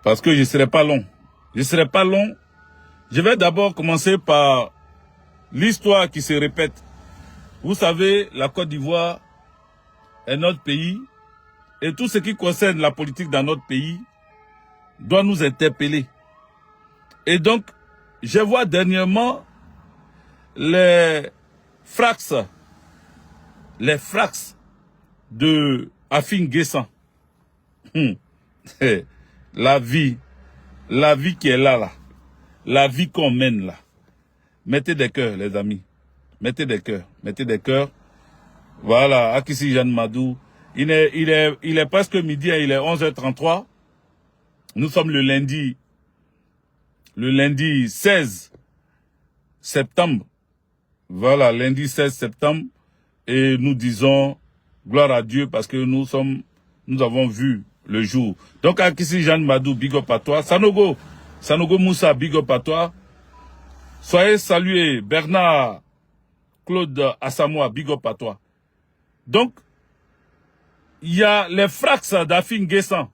parce que je ne serai pas long. Je ne serai pas long. Je vais d'abord commencer par l'histoire qui se répète. Vous savez, la Côte d'Ivoire est notre pays et tout ce qui concerne la politique dans notre pays doit nous interpeller. Et donc, je vois dernièrement les frax de Afin Guessan. La vie qui est là, la vie qu'on mène là. Mettez des cœurs, les amis. Mettez des cœurs. Voilà, Akissi Jeanne Madou. Il est presque midi, il est 11h33. Nous sommes le lundi 16 septembre. Voilà, lundi 16 septembre. Et nous disons gloire à Dieu parce que nous avons vu le jour. Donc, Akissi Jeanne Madou, big up à toi. Sanogo Moussa, big up à toi. Soyez salués, Bernard Claude Assamoah, big up à toi. Donc, il y a les frax d'Afin Guessan.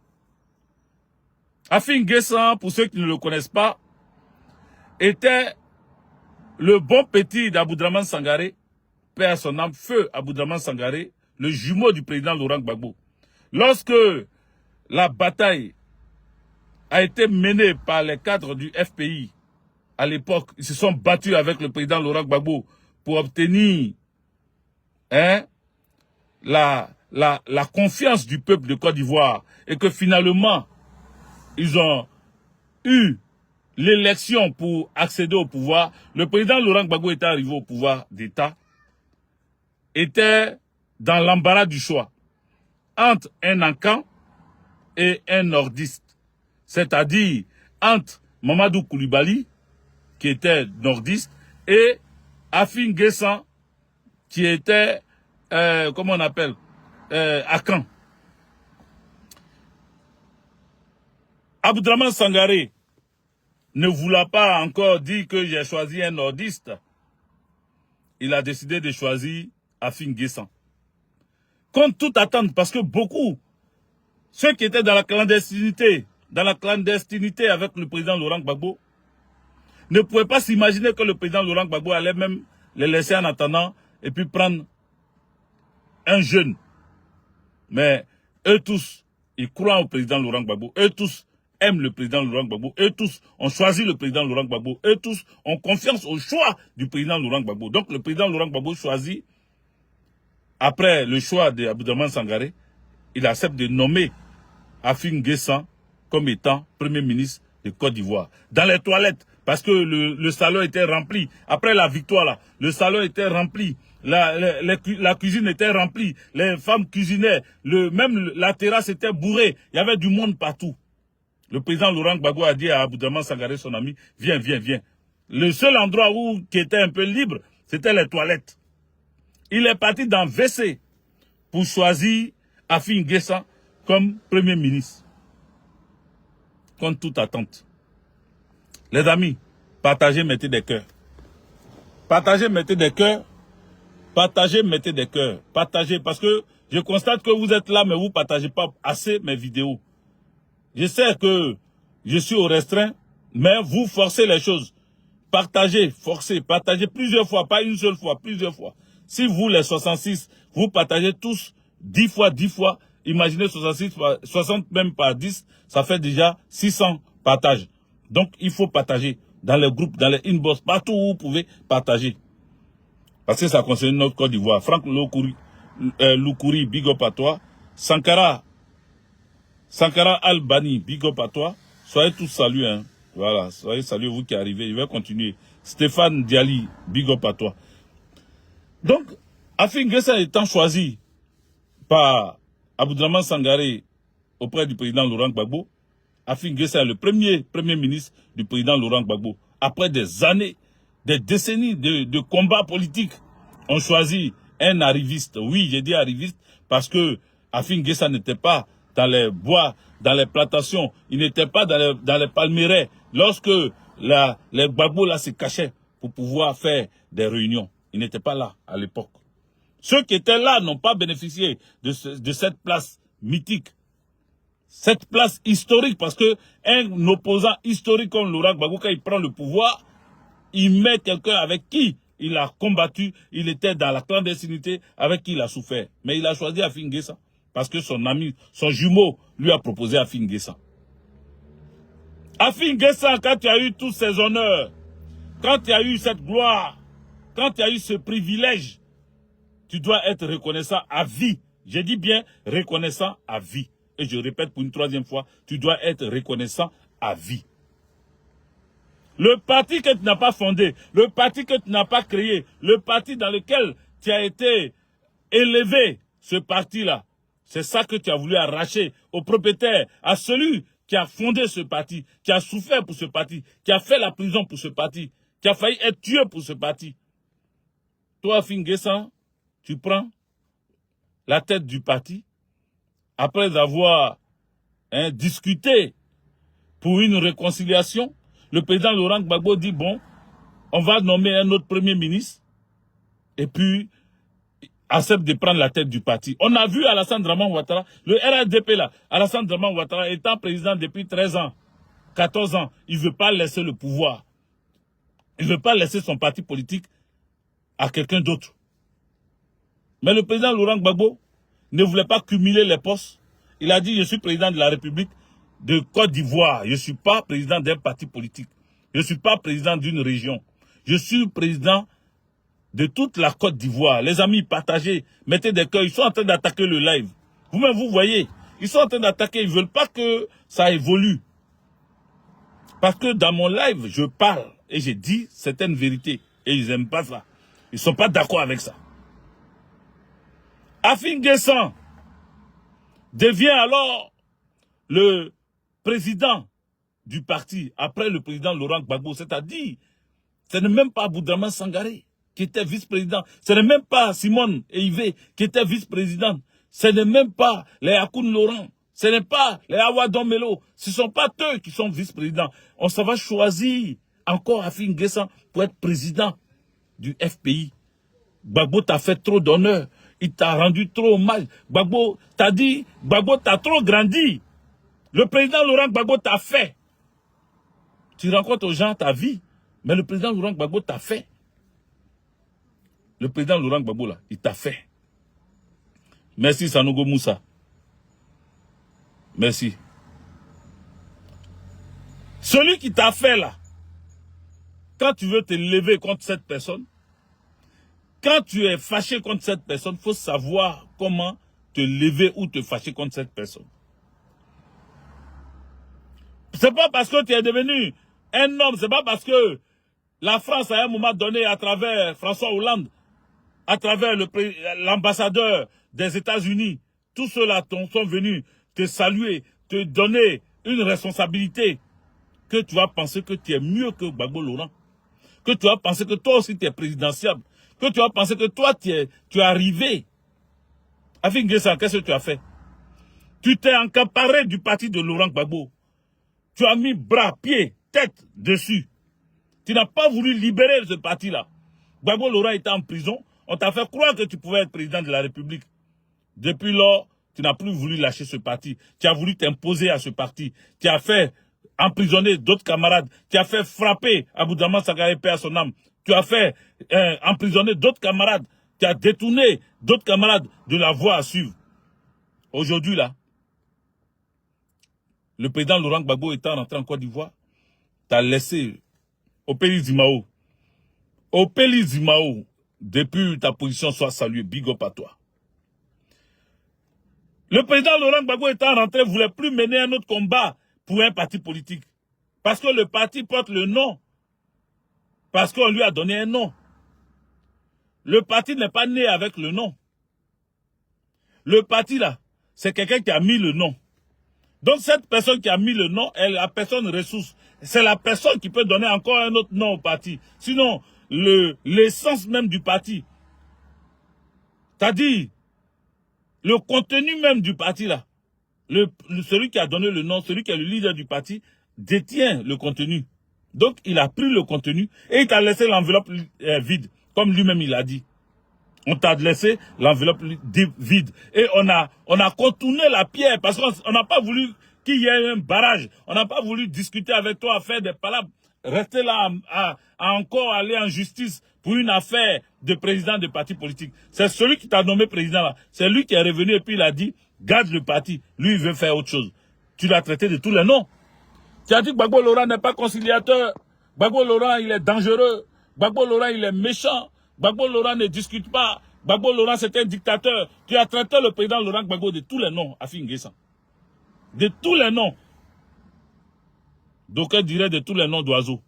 Afin Guessan, pour ceux qui ne le connaissent pas, était le bon petit d'Aboudraman Sangaré, paix à son âme, feu Aboudraman Sangaré, le jumeau du président Laurent Gbagbo. Lorsque la bataille a été menée par les cadres du FPI, à l'époque, ils se sont battus avec le président Laurent Gbagbo pour obtenir la confiance du peuple de Côte d'Ivoire et que finalement, ils ont eu l'élection pour accéder au pouvoir. Le président Laurent Gbagbo était arrivé au pouvoir d'État, était dans l'embarras du choix entre un Ankan et un nordiste. C'est-à-dire entre Mamadou Koulibaly, qui était nordiste, et Afin Guessan, qui était, comment on appelle, Akan. Aboudraman Sangaré ne voulant pas encore dire que j'ai choisi un nordiste, il a décidé de choisir Afin Guessan. Contre toute attente, parce que beaucoup, ceux qui étaient dans la clandestinité avec le président Laurent Gbagbo, ne pouvaient pas s'imaginer que le président Laurent Gbagbo allait même les laisser en attendant et puis prendre un jeune. Mais eux tous, ils croient au président Laurent Gbagbo. Eux tous aiment le président Laurent Gbagbo. Eux tous ont choisi le président Laurent Gbagbo. Eux tous ont confiance au choix du président Laurent Gbagbo. Donc le président Laurent Gbagbo choisit, après le choix d'Aboudraman Sangaré, il accepte de nommer Afin Guessan comme étant Premier ministre de Côte d'Ivoire. Dans les toilettes, parce que le salon était rempli. Après la victoire, là, le salon était rempli. La cuisine était remplie. Les femmes cuisinaient. Même la terrasse était bourrée. Il y avait du monde partout. Le président Laurent Gbagbo a dit à Aboudraman Sangaré, son ami, viens. Le seul endroit qui était un peu libre, c'était les toilettes. Il est parti dans WC pour choisir Afin Guessan comme Premier ministre. Contre toute attente. Les amis, partagez, mettez des cœurs. Partagez, mettez des cœurs. Partagez, mettez des cœurs. Partagez, parce que je constate que vous êtes là, mais vous ne partagez pas assez mes vidéos. Je sais que je suis au restreint, mais vous forcez les choses. Partagez, forcez, partagez plusieurs fois, pas une seule fois, plusieurs fois. Si vous, les 66, vous partagez tous 10 fois, imaginez 60 même par 10, ça fait déjà 600 partages. Donc, il faut partager dans les groupes, dans les inbox, partout où vous pouvez partager. Parce que ça concerne notre Côte d'Ivoire. Franck Loukouri, big up à toi. Sankara Albani, big up à toi. Soyez tous salués. Hein. Voilà, soyez salués, vous qui arrivez. Je vais continuer. Stéphane Diali, big up à toi. Donc, Afin Guessan étant choisi par Aboudraman Sangaré auprès du président Laurent Gbagbo, Afin Guessan est le premier ministre du président Laurent Gbagbo. Après des années, des décennies de combats politiques, on choisit un arriviste. Oui, j'ai dit arriviste parce que Afin Guessan n'était pas dans les bois, dans les plantations, il n'était pas dans les palmeraies. Lorsque les Gbagbo là se cachaient pour pouvoir faire des réunions, il n'était pas là à l'époque. Ceux qui étaient là n'ont pas bénéficié de cette place mythique. cette place historique, parce que un opposant historique comme Laurent Gbagbo, quand il prend le pouvoir, il met quelqu'un avec qui il a combattu, il était dans la clandestinité, avec qui il a souffert. Mais il a choisi Afin N'Guessan, parce que son ami, son jumeau, lui a proposé Afin N'Guessan. Afin N'Guessan, quand tu as eu tous ces honneurs, quand tu as eu cette gloire, quand tu as eu ce privilège, tu dois être reconnaissant à vie. Je dis bien reconnaissant à vie. Et je répète pour une troisième fois, tu dois être reconnaissant à vie. Le parti que tu n'as pas fondé, le parti que tu n'as pas créé, le parti dans lequel tu as été élevé, ce parti-là, c'est ça que tu as voulu arracher au propriétaire, à celui qui a fondé ce parti, qui a souffert pour ce parti, qui a fait la prison pour ce parti, qui a failli être tué pour ce parti. Toi, Afin N'Guessan, tu prends la tête du parti, après avoir discuté pour une réconciliation. Le président Laurent Gbagbo dit, bon, on va nommer un autre premier ministre, et puis accepte de prendre la tête du parti. On a vu Alassane Draman Ouattara, le RHDP là, Alassane Draman Ouattara étant président depuis 13 ans, 14 ans, il ne veut pas laisser le pouvoir. Il ne veut pas laisser son parti politique à quelqu'un d'autre. Mais le président Laurent Gbagbo ne voulait pas cumuler les postes. Il a dit, je suis président de la République de Côte d'Ivoire. Je ne suis pas président d'un parti politique. Je ne suis pas président d'une région. Je suis président de toute la Côte d'Ivoire. Les amis, partagez, mettez des cœurs. Ils sont en train d'attaquer le live. Vous-même, vous voyez. Ils sont en train d'attaquer. Ils ne veulent pas que ça évolue. Parce que dans mon live, je parle et j'ai dit certaines vérités. Et ils n'aiment pas ça. Ils ne sont pas d'accord avec ça. Afin N'Guessan devient alors le président du parti après le président Laurent Gbagbo. C'est-à-dire, ce n'est même pas Aboudraman Sangaré qui était vice-président. Ce n'est même pas Simone Eivé qui était vice-président. Ce n'est même pas les Akoun Laurent. Ce n'est pas les Awadon Melo. Ce ne sont pas eux qui sont vice-présidents. On s'en va choisir encore Afin N'Guessan pour être président du FPI. Gbagbo t'a fait trop d'honneur. Il t'a rendu trop hommage. Gbagbo t'a dit, Gbagbo t'a trop grandi. Le président Laurent Gbagbo t'a fait. Tu rencontres aux gens ta vie, mais le président Laurent Gbagbo t'a fait. Le président Laurent Gbagbo là, il t'a fait. Merci Sanogo Moussa. Merci. Celui qui t'a fait là, quand tu veux te lever contre cette personne, quand tu es fâché contre cette personne, il faut savoir comment te lever ou te fâcher contre cette personne. C'est pas parce que tu es devenu un homme, c'est pas parce que la France à un moment donné, à travers François Hollande, à travers l'ambassadeur des États-Unis, tous ceux-là sont venus te saluer, te donner une responsabilité, que tu vas penser que tu es mieux que Gbagbo Laurent, que tu vas penser que toi aussi tu es présidentiable, que tu vas penser que toi tu es arrivé. Afin N'Guessan, qu'est-ce que tu as fait? Tu t'es encaparé du parti de Laurent Gbagbo. Tu as mis bras, pieds, tête dessus. Tu n'as pas voulu libérer ce parti-là. Gbagbo Laurent était en prison. On t'a fait croire que tu pouvais être président de la République. Depuis lors, tu n'as plus voulu lâcher ce parti. Tu as voulu t'imposer à ce parti. Tu as fait emprisonner d'autres camarades. Tu as fait frapper Aboudraman Sangaré, paix à son âme. Tu as fait emprisonner d'autres camarades. Tu as détourné d'autres camarades de la voie à suivre. Aujourd'hui, là, le président Laurent Gbagbo étant rentré en Côte d'Ivoire, tu as laissé au pays d'Imao. Au pays d'Imao, depuis ta position soit saluée, big up à toi. Le président Laurent Gbagbo étant rentré, ne voulait plus mener un autre combat pour un parti politique. Parce que le parti porte le nom. Parce qu'on lui a donné un nom. Le parti n'est pas né avec le nom. Le parti là, c'est quelqu'un qui a mis le nom. Donc cette personne qui a mis le nom, elle est la personne ressource. C'est la personne qui peut donner encore un autre nom au parti. Sinon, l'essence même du parti, c'est-à-dire le contenu même du parti là, celui qui a donné le nom, celui qui est le leader du parti, détient le contenu. Donc il a pris le contenu et il t'a laissé l'enveloppe vide, comme lui-même il a dit. On t'a laissé l'enveloppe vide. Et on a contourné la pierre parce qu'on n'a pas voulu qu'il y ait un barrage. On n'a pas voulu discuter avec toi, faire des palabres. Rester là à encore aller en justice pour une affaire de président de parti politique. C'est celui qui t'a nommé président là. C'est lui qui est revenu et puis il a dit, garde le parti. Lui, il veut faire autre chose. Tu l'as traité de tous les noms. Tu as dit que Gbagbo Laurent n'est pas conciliateur. Gbagbo Laurent, il est dangereux. Gbagbo Laurent, il est méchant. Gbagbo Laurent ne discute pas. Gbagbo Laurent, c'est un dictateur. Tu as traité le président Laurent Gbagbo de tous les noms, Afi N'Guessan. De tous les noms. D'aucuns diraient de tous les noms d'oiseaux.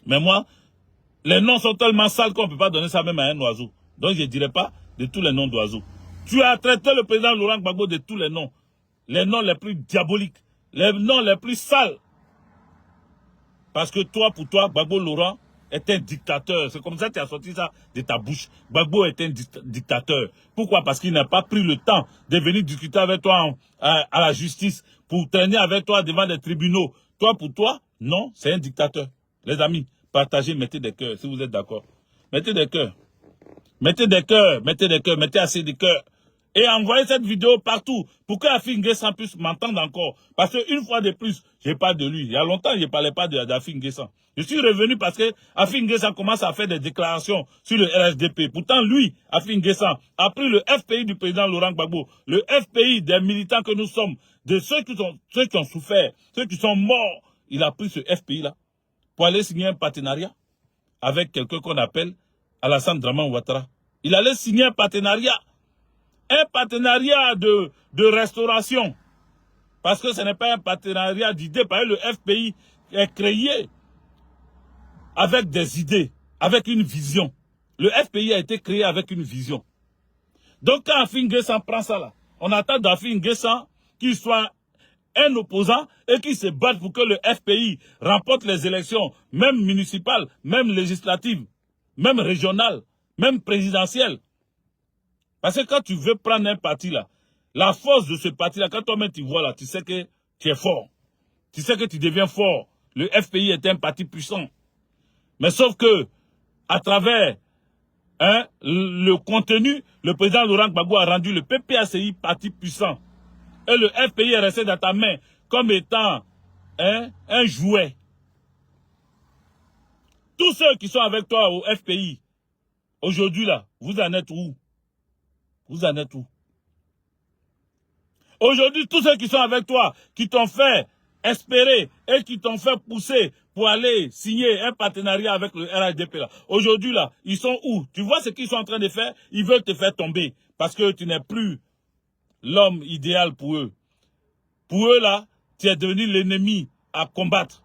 Mais moi, les noms sont tellement sales qu'on ne peut pas donner ça même à un oiseau. Donc je ne dirais pas de tous les noms d'oiseaux. Tu as traité le président Laurent Gbagbo de tous les noms les plus diaboliques, les noms les plus sales. Parce que toi, pour toi, Gbagbo Laurent est un dictateur. C'est comme ça que tu as sorti ça de ta bouche. Gbagbo est un dictateur. Pourquoi? Parce qu'il n'a pas pris le temps de venir discuter avec toi à la justice, pour traîner avec toi devant des tribunaux. Toi, pour toi, non, c'est un dictateur. Les amis, partagez, mettez des cœurs, si vous êtes d'accord. Mettez des cœurs. Mettez des cœurs, mettez des cœurs, mettez assez de cœurs. Et envoyez cette vidéo partout pour que Afi N'Guessan puisse m'entendre encore. Parce qu'une fois de plus, je parle de lui. Il y a longtemps, je ne parlais pas d'Afi N'Guessan. Je suis revenu parce que Afi N'Guessan commence à faire des déclarations sur le RHDP. Pourtant, lui, Afi N'Guessan, a pris le FPI du président Laurent Gbagbo, le FPI des militants que nous sommes, de ceux qui ont souffert, ceux qui sont morts. Il a pris ce FPI-là pour aller signer un partenariat avec quelqu'un qu'on appelle Alassane Draman Ouattara. Il allait signer un partenariat de restauration. Parce que ce n'est pas un partenariat d'idées. Parce que le FPI est créé avec des idées, avec une vision. Le FPI a été créé avec une vision. Donc quand Afi N'Guessan prend ça là, on attend d'Afi N'Guessan qu'il soit un opposant et qu'il se batte pour que le FPI remporte les élections, même municipales, même législatives, même régionales, même présidentielles. Parce que quand tu veux prendre un parti là, la force de ce parti là, quand toi-même tu vois là, tu sais que tu es fort. Tu sais que tu deviens fort. Le FPI est un parti puissant. Mais sauf que, à travers le contenu, le président Laurent Gbagbo a rendu le PPACI parti puissant. Et le FPI est resté dans ta main comme étant un jouet. Tous ceux qui sont avec toi au FPI, aujourd'hui là, vous en êtes où? Vous en êtes où? Aujourd'hui, tous ceux qui sont avec toi, qui t'ont fait espérer et qui t'ont fait pousser pour aller signer un partenariat avec le RHDP là. Aujourd'hui là, ils sont où? Tu vois ce qu'ils sont en train de faire? Ils veulent te faire tomber parce que tu n'es plus l'homme idéal pour eux. Pour eux là, tu es devenu l'ennemi à combattre.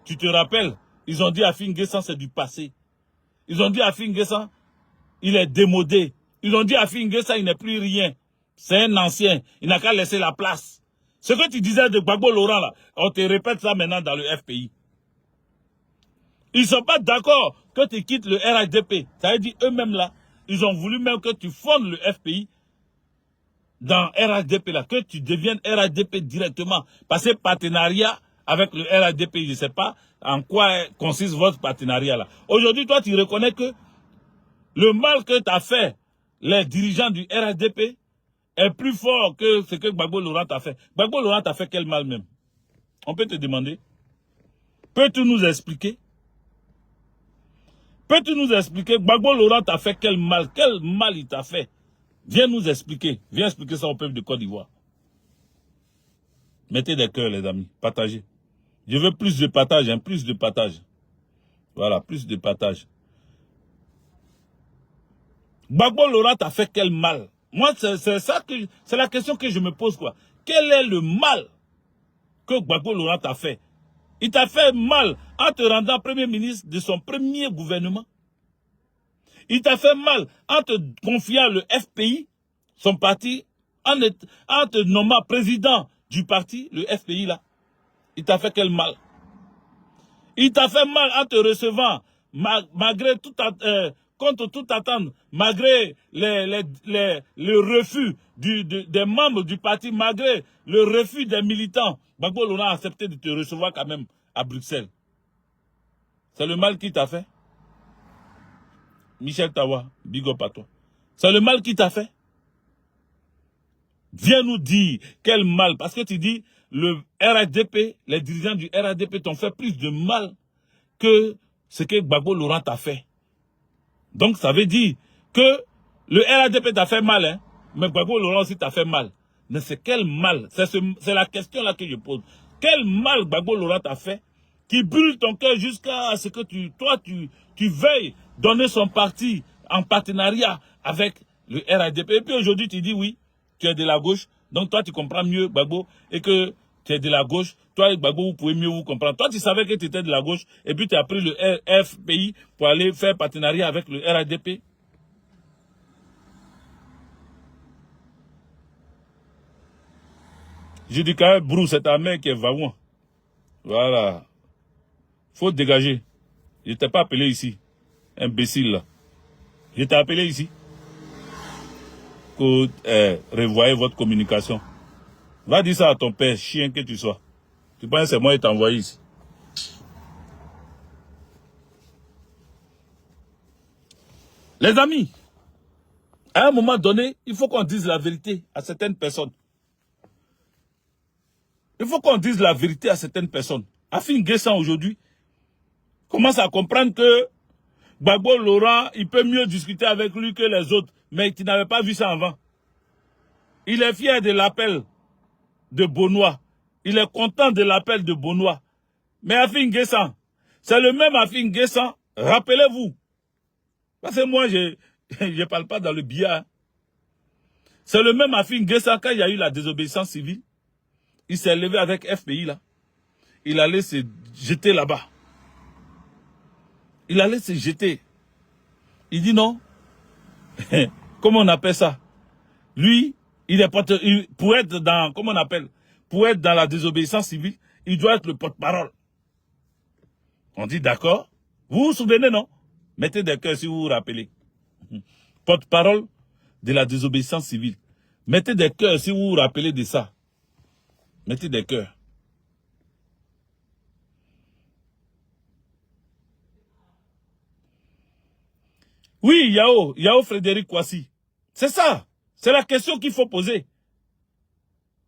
Tu te rappelles? Ils ont dit à Afi N'Guessan c'est du passé. Ils ont dit à Afi N'Guessan il est démodé. Ils ont dit à Afi N'Guessan il n'est plus rien. C'est un ancien. Il n'a qu'à laisser la place. Ce que tu disais de Gbagbo Laurent là, on te répète ça maintenant dans le FPI. Ils ne sont pas d'accord que tu quittes le RHDP. Ça veut dire eux-mêmes là, ils ont voulu même que tu fondes le FPI dans RHDP là, que tu deviennes RHDP directement. Parce que partenariat avec le RHDP, je ne sais pas en quoi consiste votre partenariat là. Aujourd'hui, toi, tu reconnais que le mal que tu as fait les dirigeants du RHDP est plus fort que ce que Gbagbo Laurent t'a fait. Gbagbo Laurent t'a fait quel mal même? On peut te demander. Peux-tu nous expliquer? Peux-tu nous expliquer? Gbagbo Laurent t'a fait quel mal? Quel mal il t'a fait? Viens nous expliquer. Viens expliquer ça au peuple de Côte d'Ivoire. Mettez des cœurs, les amis. Partagez. Je veux plus de partage, hein, plus de partage. Voilà, plus de partage. Gbagbo Laurent t'a fait quel mal? Moi, c'est la question que je me pose, quoi. Quel est le mal que Gbagbo Laurent t'a fait? Il t'a fait mal en te rendant premier ministre de son premier gouvernement. Il t'a fait mal en te confiant le FPI, son parti, en te nommant président du parti, le FPI là. Il t'a fait quel mal? Il t'a fait mal en te recevant, malgré tout, contre toute attente, malgré le refus des membres du parti, malgré le refus des militants. Gbagbo Laurent a accepté de te recevoir quand même à Bruxelles. C'est le mal qu'il t'a fait. Michel Tawa, big up à toi. C'est le mal qui t'a fait. Viens nous dire quel mal. Parce que tu dis, le RADP, les dirigeants du RADP t'ont fait plus de mal que ce que Gbagbo Laurent t'a fait. Donc ça veut dire que le RADP t'a fait mal, hein, mais Gbagbo Laurent aussi t'a fait mal. Mais c'est quel mal? C'est la question là que je pose. Quel mal Gbagbo Laurent t'a fait qui brûle ton cœur jusqu'à ce que tu veuilles donner son parti en partenariat avec le RADP. Et puis aujourd'hui tu dis oui, tu es de la gauche, donc toi tu comprends mieux Gbagbo et que tu es de la gauche, toi et Gbagbo vous pouvez mieux vous comprendre. Toi tu savais que tu étais de la gauche et puis tu as pris le FPI pour aller faire partenariat avec le RADP. Je dis quand même, Brou, c'est ta mère qui est vaouan. Voilà. Faut dégager. Je t'ai pas appelé ici. Imbécile là. Je t'ai appelé ici. Pour revoyer votre communication. Va dire ça à ton père, chien que tu sois. Tu penses que c'est moi qui t'ai envoyé ici. Les amis, à un moment donné, il faut qu'on dise la vérité à certaines personnes. Il faut qu'on dise la vérité à certaines personnes. Afin Guessan aujourd'hui commence à comprendre que Gbagbo Laurent, il peut mieux discuter avec lui que les autres, mais tu n'avais pas vu ça avant. Il est fier de l'appel de Bonois. Il est content de l'appel de Bonois. Mais Afin Guessan, c'est le même Afin Guessan, rappelez-vous. Parce que moi, je ne parle pas dans le billard. C'est le même Afin Guessan quand il y a eu la désobéissance civile. Il s'est levé avec FPI là. Il allait se jeter là-bas. Il allait se jeter. Il dit non. Comment on appelle ça? Lui, pour être dans, comment on appelle? Pour être dans la désobéissance civile, il doit être le porte-parole. On dit d'accord. Vous vous souvenez, non? Mettez des cœurs si vous vous rappelez. Porte-parole de la désobéissance civile. Mettez des cœurs si vous vous rappelez de ça. Mettez des cœurs. Oui, Yao Frédéric Kouassi. C'est ça. C'est la question qu'il faut poser.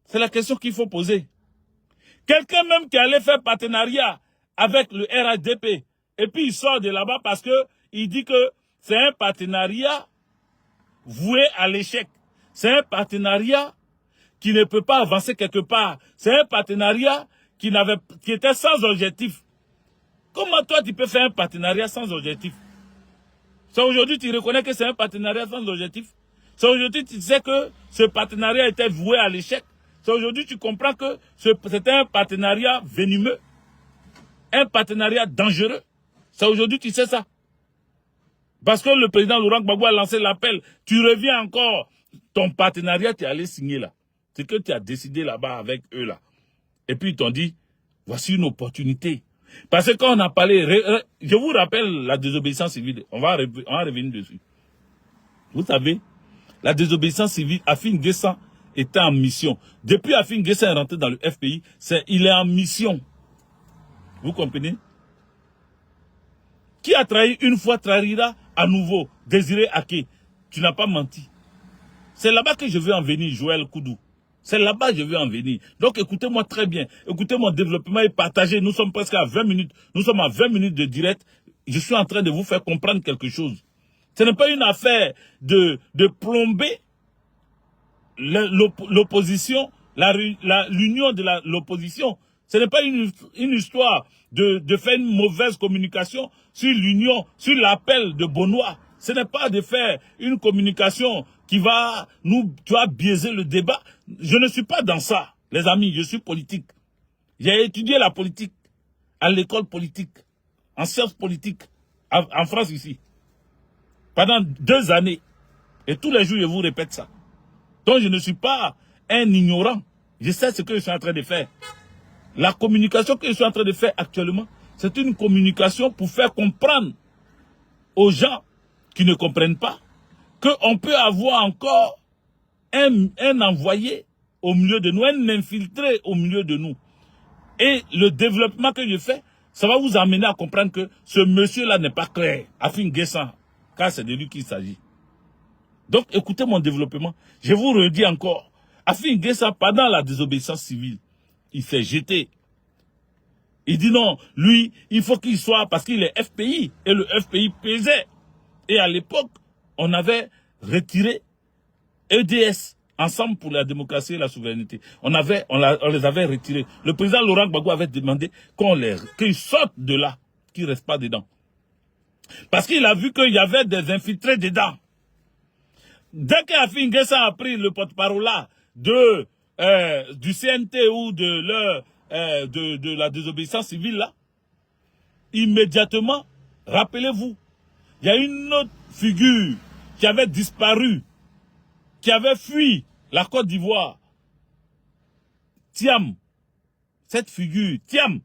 C'est la question qu'il faut poser. Quelqu'un même qui allait faire partenariat avec le RADP et puis il sort de là-bas parce que il dit que c'est un partenariat voué à l'échec. C'est un partenariat qui ne peut pas avancer quelque part. C'est un partenariat qui était sans objectif. Comment toi tu peux faire un partenariat sans objectif? C'est aujourd'hui tu reconnais que c'est un partenariat sans objectif. C'est aujourd'hui tu sais que ce partenariat était voué à l'échec. C'est aujourd'hui tu comprends que c'était un partenariat venimeux. Un partenariat dangereux. C'est aujourd'hui tu sais ça. Parce que le président Laurent Gbagbo a lancé l'appel. Tu reviens encore. Ton partenariat, tu es allé signer là. C'est que tu as décidé là-bas avec eux là. Et puis ils t'ont dit, voici une opportunité. Parce que quand on a parlé, je vous rappelle la désobéissance civile. On va revenir dessus. Vous savez, la désobéissance civile, Afin Guessan était en mission. Depuis Afin Guessan est rentré dans le FPI, il est en mission. Vous comprenez? Qui a trahi une fois trahira à nouveau. Désiré Aké, tu n'as pas menti. C'est là-bas que je veux en venir, Joël Koudou. C'est là-bas que je veux en venir. Donc écoutez-moi très bien. Écoutez mon développement et partagez. Nous sommes presque à 20 minutes. Nous sommes à 20 minutes de direct. Je suis en train de vous faire comprendre quelque chose. Ce n'est pas une affaire de plomber l'opposition, l'union de l'opposition. Ce n'est pas une histoire de faire une mauvaise communication sur l'union, sur l'appel de Bonois. Ce n'est pas de faire une communication qui va biaiser le débat. Je ne suis pas dans ça, les amis, je suis politique. J'ai étudié la politique à l'école politique, en sciences politiques, en France ici, pendant 2 années. Et tous les jours, je vous répète ça. Donc, je ne suis pas un ignorant. Je sais ce que je suis en train de faire. La communication que je suis en train de faire actuellement, c'est une communication pour faire comprendre aux gens qui ne comprennent pas qu'on peut avoir encore un envoyé au milieu de nous, un infiltré au milieu de nous. Et le développement que je fais, ça va vous amener à comprendre que ce monsieur-là n'est pas clair. Afin Guessan, car c'est de lui qu'il s'agit. Donc, écoutez mon développement. Je vous redis encore, Afin Guessa, pendant la désobéissance civile, il s'est jeté. Il dit non, lui, il faut qu'il soit, parce qu'il est FPI, et le FPI pesait. Et à l'époque, on avait retiré EDS, Ensemble pour la démocratie et la souveraineté. On les avait retirés. Le président Laurent Gbagbo avait demandé qu'ils sortent de là, qu'ils ne restent pas dedans. Parce qu'il a vu qu'il y avait des infiltrés dedans. Dès qu'Afin Guessa a pris le porte-parole là du CNT ou de la désobéissance civile là, immédiatement, rappelez-vous, il y a une autre figure qui avait disparu, qui avait fui la Côte d'Ivoire. Thiam, cette figure, Thiam,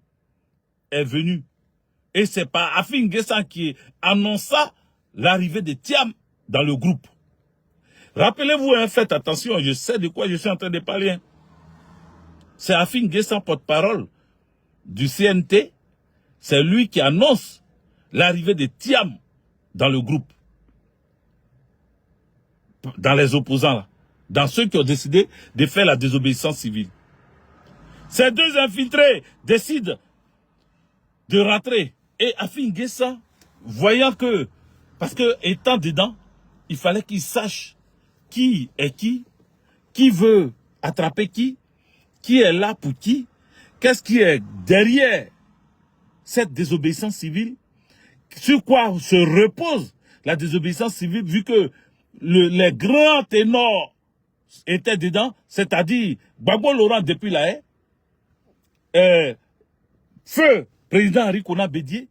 est venue. Et c'est pas Afin Guessa qui annonça l'arrivée de Thiam dans le groupe. Rappelez-vous, hein, faites attention, je sais de quoi je suis en train de parler. Hein. C'est Afin Guessa, porte-parole du CNT. C'est lui qui annonce l'arrivée de Thiam dans le groupe. Dans les opposants, là. Dans ceux qui ont décidé de faire la désobéissance civile. Ces deux infiltrés décident de rentrer. Et Afin Guessa, voyant que, parce que étant dedans, il fallait qu'il sache qui est qui veut attraper qui est là pour qui, qu'est-ce qui est derrière cette désobéissance civile, sur quoi se repose la désobéissance civile, vu que les grands ténors étaient dedans, c'est-à-dire Gbagbo Laurent depuis la haie, feu président Henri Konan Bédié,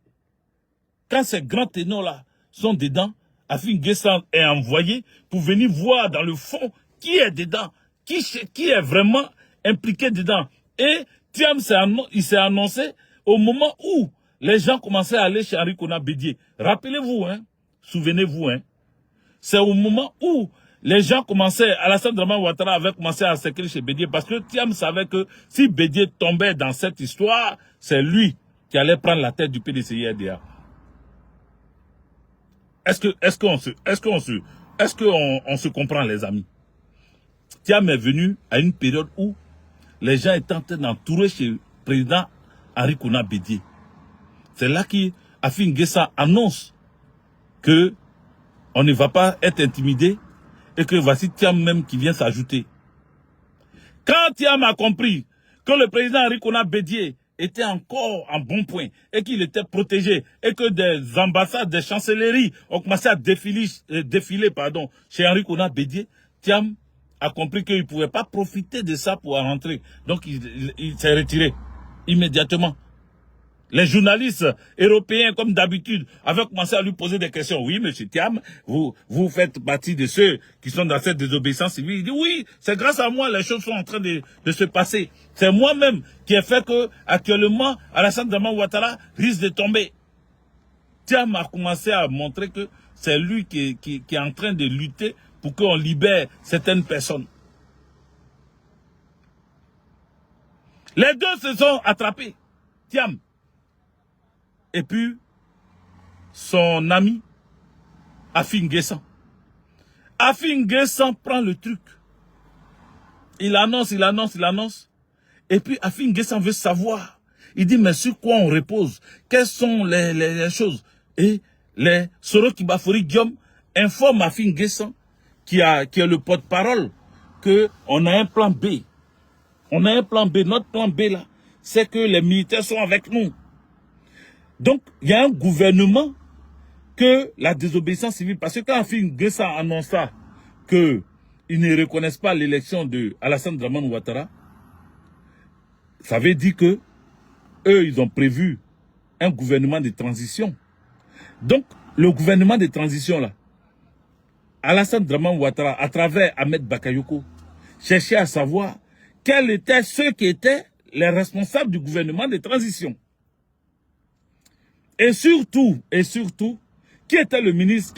quand ces grands ténors-là sont dedans, Afin Guessa est envoyé pour venir voir dans le fond qui est dedans, qui est vraiment impliqué dedans. Et Thiam il s'est annoncé au moment où les gens commençaient à aller chez Henri Konan Bédié. Rappelez-vous, hein, souvenez-vous, hein, c'est au moment où les gens commençaient, Alassane Draman Ouattara avait commencé à s'écrire chez Bédié, parce que Thiam savait que si Bédié tombait dans cette histoire, c'est lui qui allait prendre la tête du PDCI-RDA. Est-ce qu'on se comprend, les amis? Thiam est venu à une période où les gens étaient en train d'entourer chez le président Henri Konan Bédié. C'est là qu'Afin Guessa annonce que on ne va pas être intimidé et que voici Thiam même qui vient s'ajouter. Quand Thiam a compris que le président Henri Konan Bédié était encore en bon point et qu'il était protégé et que des ambassades, des chancelleries ont commencé à défiler chez Henri Konan Bédié, Thiam a compris qu'il ne pouvait pas profiter de ça pour rentrer. Donc il s'est retiré immédiatement. Les journalistes européens, comme d'habitude, avaient commencé à lui poser des questions. Oui, monsieur Thiam, vous faites partie de ceux qui sont dans cette désobéissance civile. Il dit oui, c'est grâce à moi, les choses sont en train de se passer. C'est moi-même qui ai fait que, actuellement, Alassane Draman Ouattara risque de tomber. Thiam a commencé à montrer que c'est lui qui est en train de lutter pour qu'on libère certaines personnes. Les deux se sont attrapés. Thiam. Et puis, son ami, Afin Guessa. Afin Guessa prend le truc. Il annonce. Et puis, Afin Guessa veut savoir. Il dit, mais sur quoi on repose? Quelles sont les choses? Et les Soroki Bafori Guillaume informent Afin Guessa, qui est le porte-parole, qu'on a un plan B. On a un plan B. Notre plan B, là, c'est que les militaires sont avec nous. Donc, il y a un gouvernement que la désobéissance civile, parce que quand Afin Guessa annonça qu'ils ne reconnaissent pas l'élection de Alassane Draman Ouattara, ça veut dire que eux, ils ont prévu un gouvernement de transition. Donc, le gouvernement de transition là, Alassane Draman Ouattara, à travers Ahmed Bakayoko, cherchait à savoir quels étaient ceux qui étaient les responsables du gouvernement de transition. Et surtout, qui était le ministre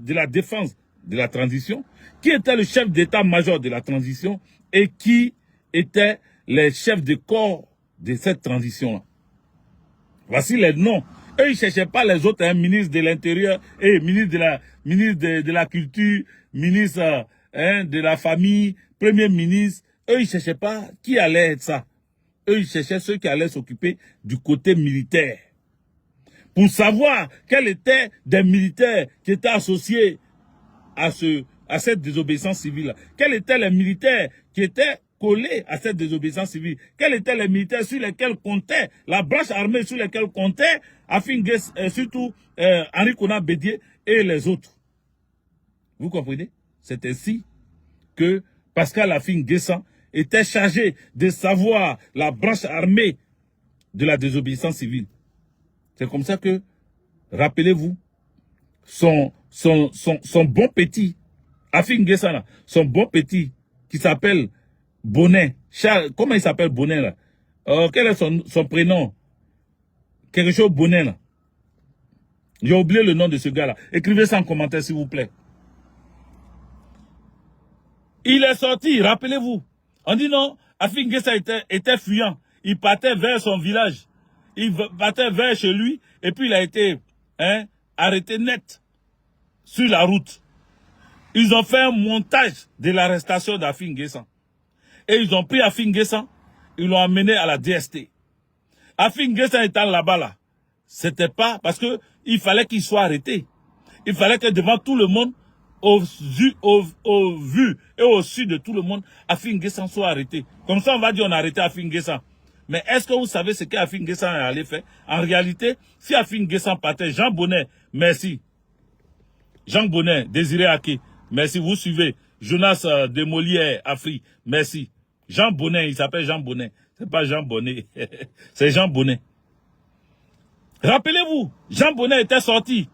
de la Défense de la transition, qui était le chef d'état-major de la transition et qui étaient les chefs de corps de cette transition-là. Voici les noms Eux, ils ne cherchaient pas les autres, hein, ministre de l'Intérieur, et ministre de la Culture, ministre de la Famille, Premier ministre. Eux, ils ne cherchaient pas qui allait être ça. Eux, ils cherchaient ceux qui allaient s'occuper du côté militaire. Pour savoir quels étaient des militaires qui étaient associés à cette désobéissance civile. Quels étaient les militaires qui étaient collés à cette désobéissance civile? Quels étaient les militaires sur lesquels comptait la branche armée, sur lesquels comptait surtout Henri Konan Bédié et les autres? Vous comprenez? C'est ainsi que Pascal Affi-N'Guessan était chargé de savoir la branche armée de la désobéissance civile. C'est comme ça que, rappelez-vous, son bon petit, Affi-N'Guessan, son bon petit, qui s'appelle Bonnet. Comment il s'appelle Bonnet là? Quel est son prénom? Quelque chose Bonnet là. J'ai oublié le nom de ce gars-là. Écrivez ça en commentaire s'il vous plaît. Il est sorti, rappelez-vous. On dit non, Affi-N'Guessan était fuyant. Il partait vers son village. Il partait vers chez lui. Et puis il a été arrêté net sur la route. Ils ont fait un montage de l'arrestation d'Affi-N'Guessan. Et ils ont pris Affi-N'Guessan, ils l'ont amené à la DST. Affi-N'Guessan étant là-bas, là, c'était pas parce que il fallait qu'il soit arrêté. Il fallait que devant tout le monde, au vu et au su de tout le monde, Affi-N'Guessan soit arrêté. Comme ça, on va dire on a arrêté Affi-N'Guessan. Mais est-ce que vous savez ce qu'Affi-N'Guessan allait faire? En réalité, si Affi-N'Guessan partait, Jean Bonnet, merci. Jean Bonnet, Désiré Aké, merci. Vous suivez. Jonas de Molière, Afri, merci. Jean Bonnet, il s'appelle Jean Bonnet. C'est pas Jean Bonnet, c'est Jean Bonnet. Rappelez-vous, Jean Bonnet était sorti.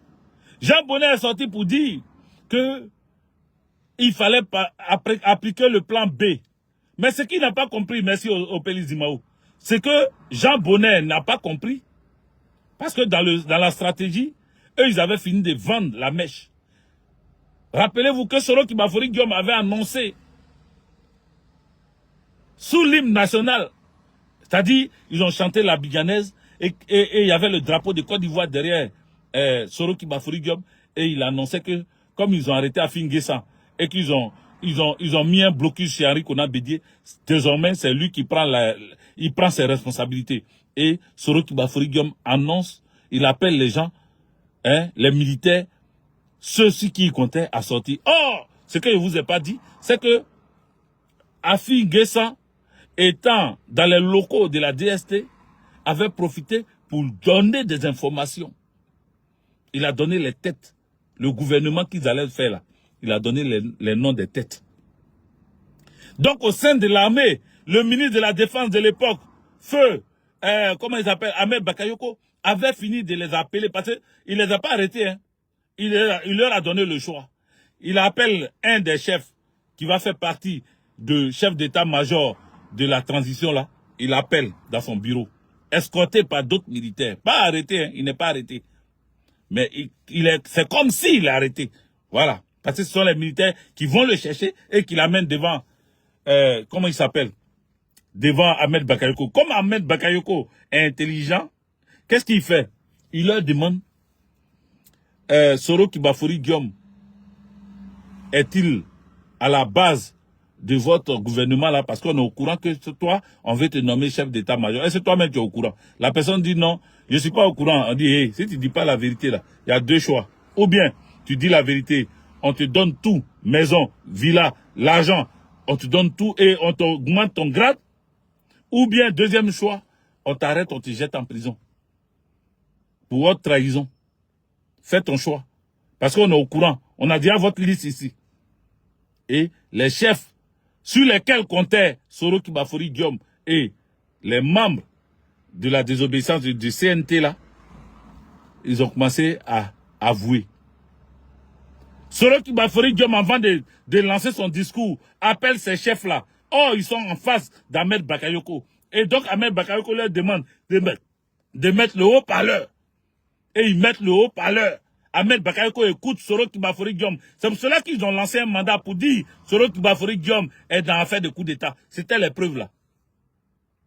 Jean Bonnet est sorti pour dire que il fallait appliquer le plan B. Mais ce qu'il n'a pas compris, merci au Pélis Dimao, c'est que Jean Bonnet n'a pas compris. Parce que dans la stratégie, eux, ils avaient fini de vendre la mèche. Rappelez-vous que Soro Kibafori Guillaume avait annoncé sous l'hymne national, c'est-à-dire ils ont chanté la biganaise et il y avait le drapeau de Côte d'Ivoire derrière Soro Kibafori Guillaume et il annonçait que comme ils ont arrêté Affi-N'Guessan et qu'ils ont mis un blocus chez Henri Konan Bédié, désormais c'est lui qui prend il prend ses responsabilités. Et Soro Kibafori Guillaume annonce, il appelle les gens, les militaires, ceux-ci qui y comptaient à sortir. Or, ce que je ne vous ai pas dit, c'est que Affi-N'Guessan, étant dans les locaux de la DST, avait profité pour donner des informations. Il a donné les têtes. Le gouvernement qu'ils allaient faire là, il a donné les noms des têtes. Donc au sein de l'armée, le ministre de la Défense de l'époque, Feu, comment il s'appelle, Ahmed Bakayoko, avait fini de les appeler parce qu'il ne les a pas arrêtés. Hein. Il leur a donné le choix. Il appelle un des chefs qui va faire partie de chef d'état-major de la transition là. Il appelle dans son bureau, escorté par d'autres militaires. Pas arrêté, hein, il n'est pas arrêté. Mais c'est comme s'il est arrêté. Voilà. Parce que ce sont les militaires qui vont le chercher et qui l'amènent devant, comment il s'appelle? Devant Ahmed Bakayoko. Comme Ahmed Bakayoko est intelligent, qu'est-ce qu'il fait? Il leur demande, Soro Kibafori Guillaume, est-il à la base de votre gouvernement là, parce qu'on est au courant que toi, on veut te nommer chef d'état-major. Est-ce que toi-même tu es au courant? La personne dit non, je ne suis pas au courant. On dit, hey, si tu ne dis pas la vérité là, il y a deux choix. Ou bien, tu dis la vérité, on te donne tout, maison, villa, l'argent, on te donne tout et on t'augmente ton grade. Ou bien, deuxième choix, on t'arrête, on te jette en prison. Pour votre trahison. Fais ton choix. Parce qu'on est au courant. On a déjà votre liste ici. Et les chefs sur lesquels comptaient Soro Kibafori Guillaume et les membres de la désobéissance du CNT là, ils ont commencé à avouer. Soro Kibafori Guillaume, avant de lancer son discours, appelle ces chefs là. Oh, ils sont en face d'Ahmed Bakayoko. Et donc Ahmed Bakayoko leur demande de mettre le haut-parleur. Et ils mettent le haut-parleur. Ahmed Bakayoko écoute Soro Kibafori Guillaume. C'est pour cela qu'ils ont lancé un mandat pour dire Soro Kibafori Guillaume est dans l'affaire de coup d'État. C'était les preuves là.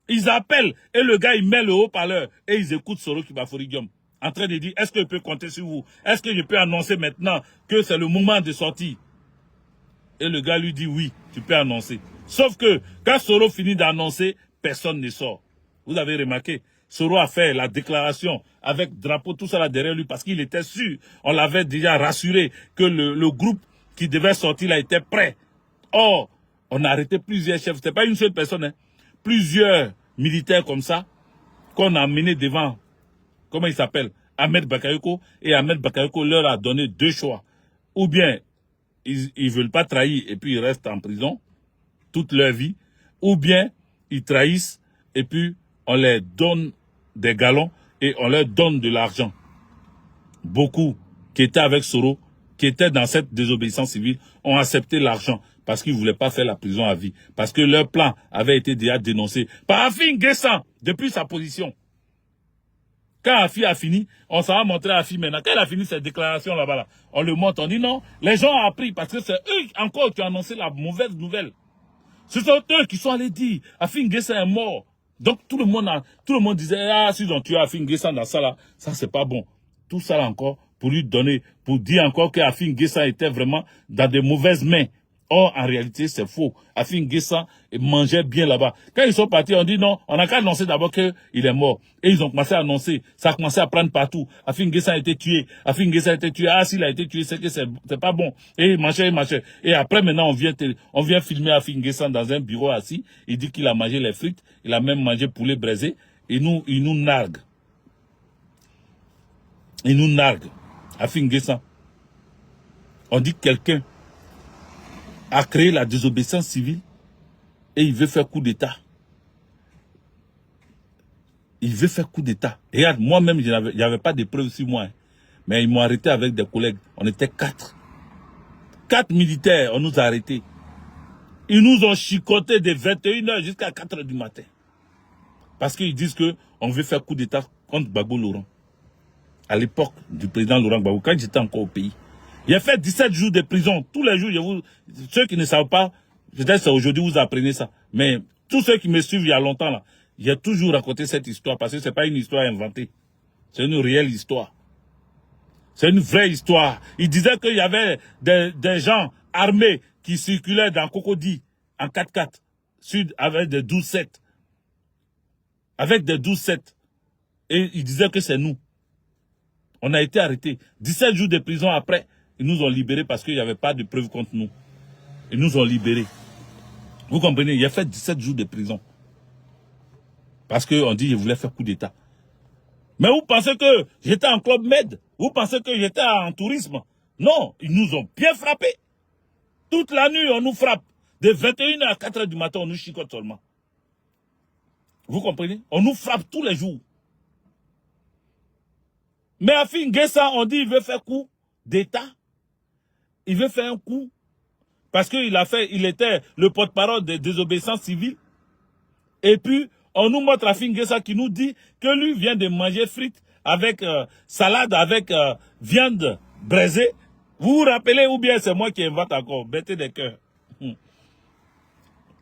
Ils appellent et le gars il met le haut-parleur et ils écoutent Soro Kibafori Guillaume. en train de dire, est-ce que je peux compter sur vous? Est-ce que je peux annoncer maintenant que c'est le moment de sortir? Et le gars lui dit, oui, tu peux annoncer. Sauf que, quand Soro finit d'annoncer, personne ne sort. Vous avez remarqué, Soro a fait la déclaration avec drapeau, tout ça là derrière lui, parce qu'il était sûr, on l'avait déjà rassuré, que le groupe qui devait sortir là était prêt. Or, on a arrêté plusieurs chefs, c'était pas une seule personne, hein. Plusieurs militaires comme ça, qu'on a amenés devant, comment il s'appelle, Ahmed Bakayoko, et Ahmed Bakayoko leur a donné deux choix. Ou bien, ils veulent pas trahir et puis ils restent en prison toute leur vie, ou bien ils trahissent et puis on leur donne des galons et on leur donne de l'argent. Beaucoup qui étaient avec Soro, qui étaient dans cette désobéissance civile, ont accepté l'argent parce qu'ils ne voulaient pas faire la prison à vie. Parce que leur plan avait été déjà dénoncé par Afin Guessan depuis sa position. Quand Afi a fini, on s'en va montrer à Afi maintenant. Quand il a fini cette déclaration là-bas, là, on le montre, on dit non, les gens ont appris parce que c'est eux encore qui ont annoncé la mauvaise nouvelle. Ce sont eux qui sont allés dire Afi Guessan est mort. Donc tout le monde disait, ah, s'ils ont tué Afi Guessan dans ça là, ça c'est pas bon. Tout ça là encore pour lui donner, pour dire encore que Afi Guessan était vraiment dans de mauvaises mains. Or, en réalité, c'est faux. Afi Guessan mangeait bien là-bas. Quand ils sont partis, on dit non, on n'a qu'à annoncer d'abord qu'il est mort. Et ils ont commencé à annoncer. Ça a commencé à prendre partout. Afi Guessan a été tué. Afi Guessan a été tué. Ah, s'il a été tué, c'est que c'est pas bon. Et il marchait. Et après, maintenant, on vient filmer Afi Guessan dans un bureau assis. Il dit qu'il a mangé les frites. Il a même mangé poulet braisé. Et il nous nargue. Il nous nargue. Afi Guessan. On dit que quelqu'un a créé la désobéissance civile et il veut faire coup d'État. Il veut faire coup d'État. Regarde, moi-même, il n'y avait pas de preuves sur moi. Hein. Mais ils m'ont arrêté avec des collègues. On était 4. 4 militaires, on nous a arrêtés. Ils nous ont chicotés de 21h jusqu'à 4h du matin. Parce qu'ils disent qu'on veut faire coup d'État contre Gbagbo Laurent. À l'époque du président Laurent Gbagbo, quand j'étais encore au pays. Il a fait 17 jours de prison. Tous les jours, ceux qui ne savent pas, peut-être c'est aujourd'hui vous apprenez ça. Mais tous ceux qui me suivent il y a longtemps, là, j'ai toujours raconté cette histoire parce que ce n'est pas une histoire inventée. C'est une réelle histoire. C'est une vraie histoire. Il disait qu'il y avait des gens armés qui circulaient dans Cocody en 4x4, sud avec des 12-7. Avec des 12-7. Et il disait que c'est nous. On a été arrêtés. 17 jours de prison après. Ils nous ont libérés parce qu'il n'y avait pas de preuves contre nous. Ils nous ont libérés. Vous comprenez? Il a fait 17 jours de prison. Parce qu'on dit qu'il voulait faire coup d'État. Mais vous pensez que j'étais en Club Med? Vous pensez que j'étais en tourisme? Non, ils nous ont bien frappés. Toute la nuit, on nous frappe. De 21h à 4h du matin, on nous chicote seulement. Vous comprenez? On nous frappe tous les jours. Mais Afi Guessan, on dit qu'il veut faire coup d'État. Il veut faire un coup parce il était le porte-parole de désobéissance civile. Et puis, on nous montre Afi Guessan qui nous dit que lui vient de manger frites avec salade, avec viande braisée. Vous vous rappelez ou bien c'est moi qui invente encore? Bête des cœurs.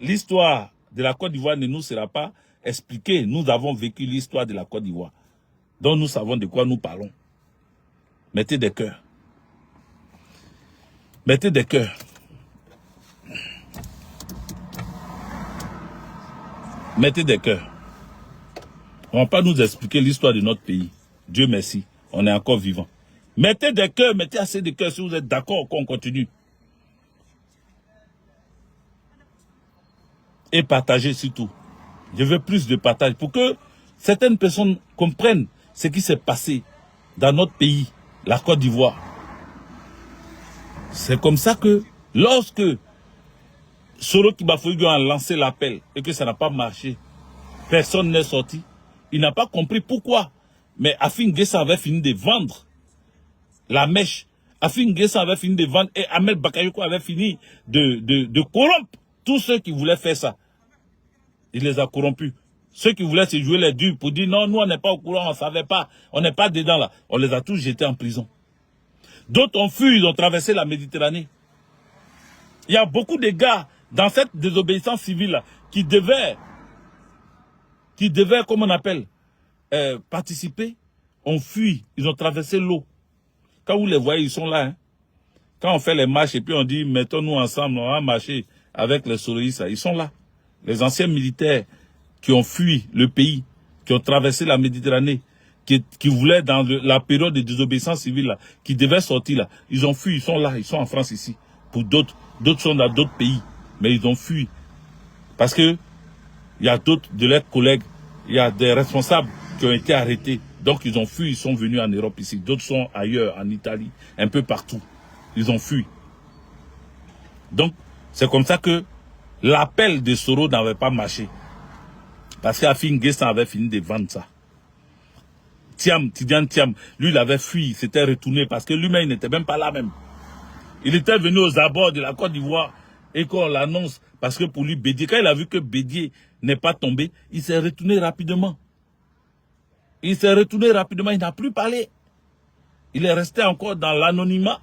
L'histoire de la Côte d'Ivoire ne nous sera pas expliquée. Nous avons vécu l'histoire de la Côte d'Ivoire. Donc nous savons de quoi nous parlons. Mettez des cœurs. Mettez des cœurs. Mettez des cœurs. On ne va pas nous expliquer l'histoire de notre pays. Dieu merci, on est encore vivant. Mettez des cœurs, mettez assez de cœurs si vous êtes d'accord qu'on continue. Et partagez surtout. Je veux plus de partage pour que certaines personnes comprennent ce qui s'est passé dans notre pays, la Côte d'Ivoire. C'est comme ça que lorsque Soro Kibafoigo a lancé l'appel et que ça n'a pas marché, personne n'est sorti. Il n'a pas compris pourquoi. Mais Afi Guessan avait fini de vendre la mèche. Afi Guessan avait fini de vendre et Ahmed Bakayoko avait fini de corrompre tous ceux qui voulaient faire ça. Il les a corrompus. Ceux qui voulaient se jouer les durs pour dire non, nous on n'est pas au courant, on ne savait pas, on n'est pas dedans là. On les a tous jetés en prison. D'autres ont fui, ils ont traversé la Méditerranée. Il y a beaucoup de gars dans cette désobéissance civile là, qui devaient, comment on appelle, participer ont fui, ils ont traversé l'eau. Quand vous les voyez, ils sont là. Hein. Quand on fait les marches et puis on dit, mettons-nous ensemble, on va marcher avec les soloïstes, ils sont là. Les anciens militaires qui ont fui le pays, qui ont traversé la Méditerranée, qui voulaient dans la période de désobéissance civile, là, qui devaient sortir là, ils ont fui, ils sont là, ils sont en France ici. Pour d'autres sont dans d'autres pays, mais ils ont fui. Parce que il y a d'autres de leurs collègues, il y a des responsables qui ont été arrêtés. Donc ils ont fui, ils sont venus en Europe ici. D'autres sont ailleurs, en Italie, un peu partout. Ils ont fui. Donc c'est comme ça que l'appel de Soro n'avait pas marché. Parce qu'Afin Guessan avait fini de vendre ça. Tidiane Thiam, lui il avait fui, il s'était retourné parce que lui-même il n'était même pas là même. Il était venu aux abords de la Côte d'Ivoire et qu'on l'annonce parce que pour lui Bédié, quand il a vu que Bédié n'est pas tombé, il s'est retourné rapidement. Il s'est retourné rapidement, il n'a plus parlé. Il est resté encore dans l'anonymat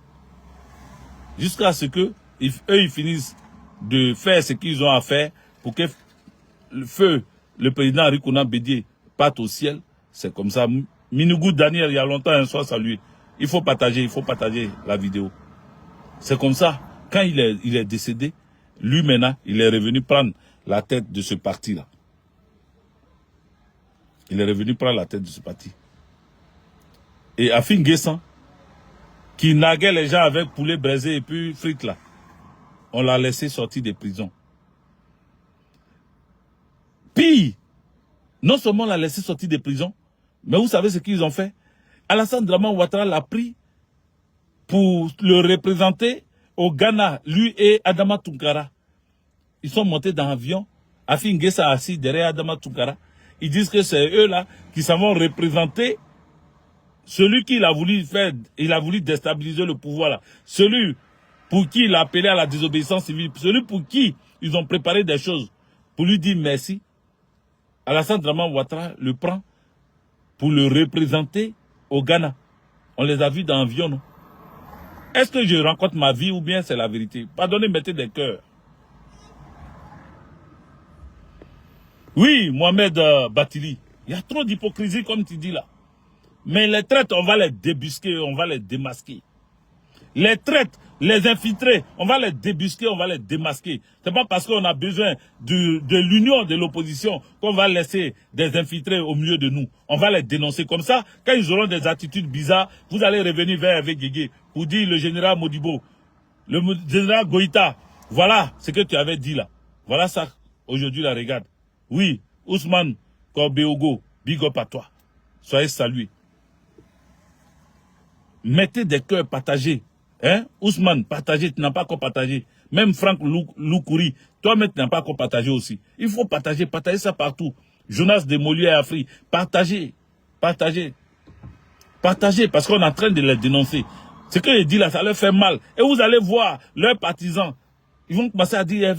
jusqu'à ce que eux ils finissent de faire ce qu'ils ont à faire pour que le président Arikouna Bédié parte au ciel. C'est comme ça. Minougou Daniel, il y a longtemps, un soir salué. Il faut partager la vidéo. C'est comme ça. Quand il est décédé, lui maintenant, il est revenu prendre la tête de ce parti-là. Il est revenu prendre la tête de ce parti. Et Afin Guessan, qui naguait les gens avec poulet braisé et puis frites là, on l'a laissé sortir des prisons. Puis, non seulement on l'a laissé sortir des prisons, mais vous savez ce qu'ils ont fait? Alassane Draman Ouattara l'a pris pour le représenter au Ghana, lui et Adama Tounkara. Ils sont montés dans l'avion. Afin Guessan assis derrière Adama Tounkara. Ils disent que c'est eux là qui s'en vont représenter celui qui a voulu faire, il a voulu déstabiliser le pouvoir là. Celui pour qui il a appelé à la désobéissance civile. Celui pour qui ils ont préparé des choses pour lui dire merci. Alassane Draman Ouattara le prend pour le représenter au Ghana. On les a vus dans l'avion, non? Est-ce que je rencontre ma vie ou bien c'est la vérité? Pardonnez, mettez des cœurs. Oui, Mohamed Batili, il y a trop d'hypocrisie comme tu dis là. Mais les traites, on va les débusquer, on va les démasquer. Les traites, les infiltrés, on va les débusquer, on va les démasquer. C'est pas parce qu'on a besoin de l'union de l'opposition qu'on va laisser des infiltrés au milieu de nous. On va les dénoncer comme ça. Quand ils auront des attitudes bizarres, vous allez revenir vers Hervé Guégué pour dire le général Modibo, le général Goïta, voilà ce que tu avais dit là. Voilà ça, aujourd'hui, la regarde. Oui, Ousmane Korbeogo, big up à toi. Soyez salués. Mettez des cœurs partagés. Hein? Ousmane, partagez, tu n'as pas encore partagé. Même Franck Loukouri, toi-même, tu n'as pas encore partagé aussi. Il faut partager ça partout. Jonas de Molière Afrique, partagez, parce qu'on est en train de les dénoncer. Ce que je dis là, ça leur fait mal. Et vous allez voir leurs partisans. Ils vont commencer à dire,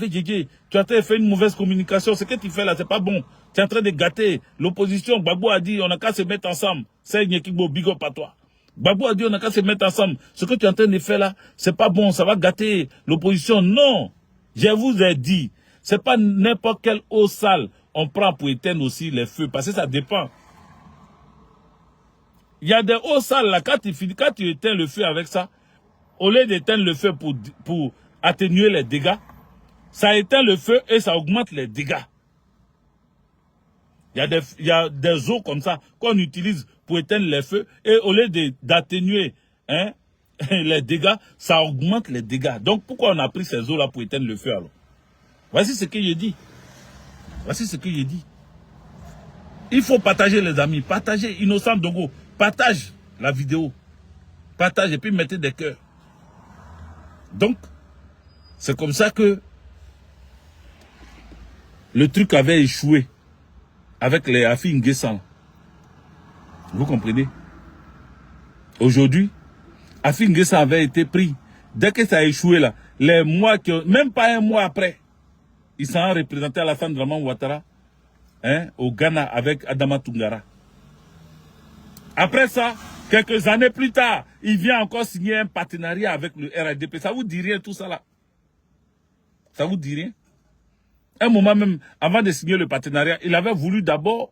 tu as fait une mauvaise communication. Ce que tu fais là, c'est pas bon. Tu es en train de gâter l'opposition. Gbagbo a dit, on n'a qu'à se mettre ensemble. C'est Nyekigbo, big up à toi. Gbagbo a dit, on n'a qu'à se mettre ensemble. Ce que tu es en train de faire là, c'est pas bon. Ça va gâter l'opposition. Non. Je vous ai dit, c'est pas n'importe quelle eau sale on prend pour éteindre aussi les feux. Parce que ça dépend. Il y a des eaux sales là, quand tu éteins le feu avec ça, au lieu d'éteindre le feu pour atténuer les dégâts, ça éteint le feu et ça augmente les dégâts. Il y a des eaux comme ça qu'on utilise pour éteindre les feux et au lieu d'atténuer les dégâts, ça augmente les dégâts. Donc pourquoi on a pris ces eaux-là pour éteindre le feu alors? Voici ce que je dis. Il faut partager les amis, partager Innocent Dogo, partage la vidéo, partage et puis mettez des cœurs. Donc, c'est comme ça que le truc avait échoué avec les Afin Guessan. Vous comprenez? Aujourd'hui, Afin Guessan avait été pris. Dès que ça a échoué là, les mois même pas un mois après, ils s'en ont représenté à Alassane Draman Ouattara au Ghana avec Adama Tounkara. Après ça, quelques années plus tard, il vient encore signer un partenariat avec le RDP. Ça vous dit rien tout ça là? Ça vous dit rien? Un moment même, avant de signer le partenariat, il avait voulu d'abord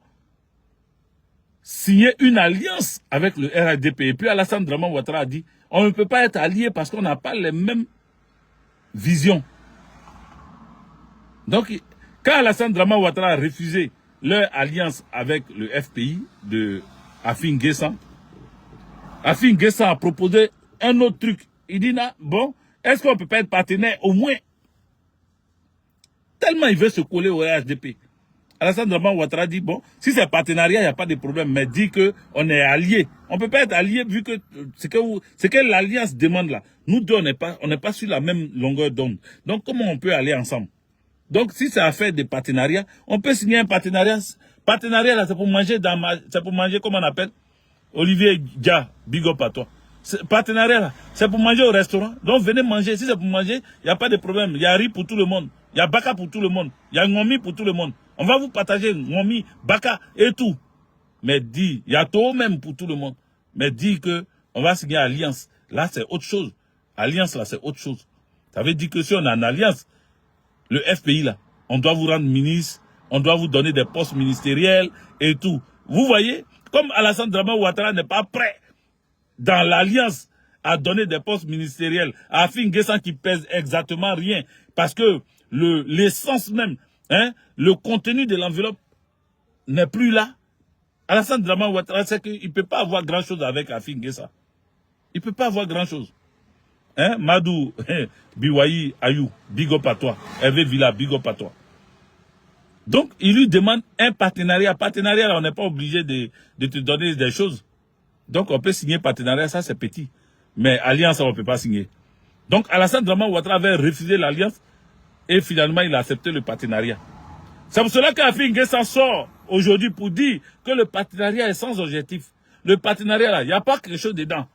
signé une alliance avec le RHDP. Et puis Alassane Draman Ouattara a dit, on ne peut pas être allié parce qu'on n'a pas les mêmes visions. Donc, quand Alassane Draman Ouattara a refusé leur alliance avec le FPI de Afin Guessan a proposé un autre truc. Il dit, bon, est-ce qu'on ne peut pas être partenaire au moins? Tellement il veut se coller au RHDP. Alassane Draman Ouattara dit, bon, si c'est partenariat, il n'y a pas de problème, mais dit qu'on est alliés. On ne peut pas être alliés vu que ce que l'alliance demande là. Nous deux, on n'est pas sur la même longueur d'onde. Donc, comment on peut aller ensemble? Donc, si c'est affaire de partenariat, on peut signer un partenariat. Partenariat là, c'est pour manger, comment on appelle? Olivier Dia, big up à toi. Partenariat là, c'est pour manger au restaurant. Donc, venez manger. Si c'est pour manger, il n'y a pas de problème. Il y a riz pour tout le monde. Il y a baka pour tout le monde. Il y a ngomi pour tout le monde. On va vous partager ngomi, baka et tout. Mais dit, il y a tout même pour tout le monde. Mais dit que on va signer alliance. Là, c'est autre chose. Alliance, là, c'est autre chose. Ça veut dire que si on a une alliance, le FPI, là, on doit vous rendre ministre, on doit vous donner des postes ministériels et tout. Vous voyez, comme Alassane Draman Ouattara n'est pas prêt dans l'alliance à donner des postes ministériels à Afin Guessan qui pèse exactement rien. Parce que l'essence même, hein, le contenu de l'enveloppe n'est plus là. Alassane Draman Ouattara sait qu'il ne peut pas avoir grand-chose avec Afin Guessan. Il ne peut pas avoir grand-chose. Hein? Madou, Biwayi, Ayou, big up à toi. Hervé Villa, big up à toi. Donc, il lui demande un partenariat. Partenariat, là, on n'est pas obligé de te donner des choses. Donc, on peut signer partenariat, ça c'est petit. Mais alliance, on ne peut pas signer. Donc, Alassane Draman Ouattara avait refusé l'alliance et finalement, il a accepté le partenariat. C'est pour cela qu'Afin Guessan sort aujourd'hui pour dire que le partenariat est sans objectif. Le partenariat, là, il n'y a pas quelque chose dedans.